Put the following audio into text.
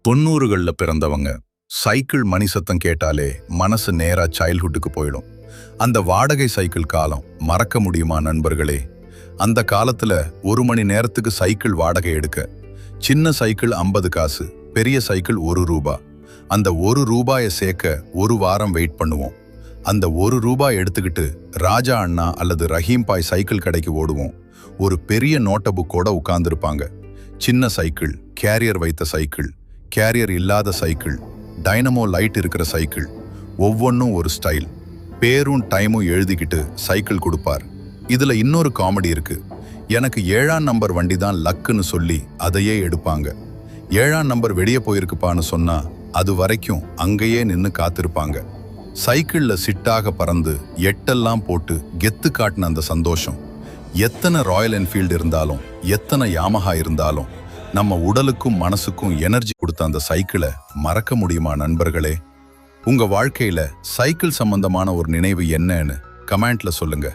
90களில் பிறந்தவங்க சைக்கிள் மணி சத்தம் கேட்டாலே மனசு நேரா சைல்ட்ஹுட்டுக்கு போயிடும். அந்த வாடகை சைக்கிள் காலம் மறக்க முடியுமா நண்பர்களே? அந்த காலத்துல 1 மணி நேரத்துக்கு சைக்கிள் வாடகை எடுக்க சின்ன சைக்கிள் 50 காசு, பெரிய சைக்கிள் 1 ரூபா. அந்த 1 ரூபாயை சேர்க்க 1 வாரம் வெயிட் பண்ணுவோம். அந்த 1 ரூபாய் எடுத்துக்கிட்டு ராஜா அண்ணா அல்லது ரஹீம் பாய் சைக்கிள் கடைக்கு ஓடுவோம். ஒரு பெரிய நோட்ட புக்கோட உட்கார்ந்துருப்பாங்க. சின்ன சைக்கிள், கேரியர் வைத்த சைக்கிள், கேரியர் இல்லாத சைக்கிள், டைனமோ லைட் இருக்கிற சைக்கிள், ஒவ்வொன்றும் ஒரு ஸ்டைல். பேரும் டைமும் எழுதிக்கிட்டு சைக்கிள் கொடுப்பார். இதுல இன்னொரு காமெடி இருக்கு. எனக்கு 7ஆம் நம்பர் வண்டி தான் லக்குன்னு சொல்லி அதையே எடுப்பாங்க. 7ஆம் நம்பர் வெளியே போயிருக்குப்பான்னு சொன்னா அது வரைக்கும் அங்கேயே நின்று காத்திருப்பாங்க. சைக்கிள்ல சிட்டாக பறந்து எட்டெல்லாம் போட்டு கெத்து காட்டின அந்த சந்தோஷம். எத்தனை ராயல் என்ஃபீல்டு இருந்தாலும், எத்தனை யாமஹா இருந்தாலும், நம்ம உடலுக்கும் மனசுக்கும் எனர்ஜி கொடுத்த அந்த சைக்கிளை மறக்க முடியுமா நண்பர்களே? உங்க வாழ்க்கையில சைக்கிள் சம்பந்தமான ஒரு நினைவு என்னன்னு கமெண்ட்ல சொல்லுங்க.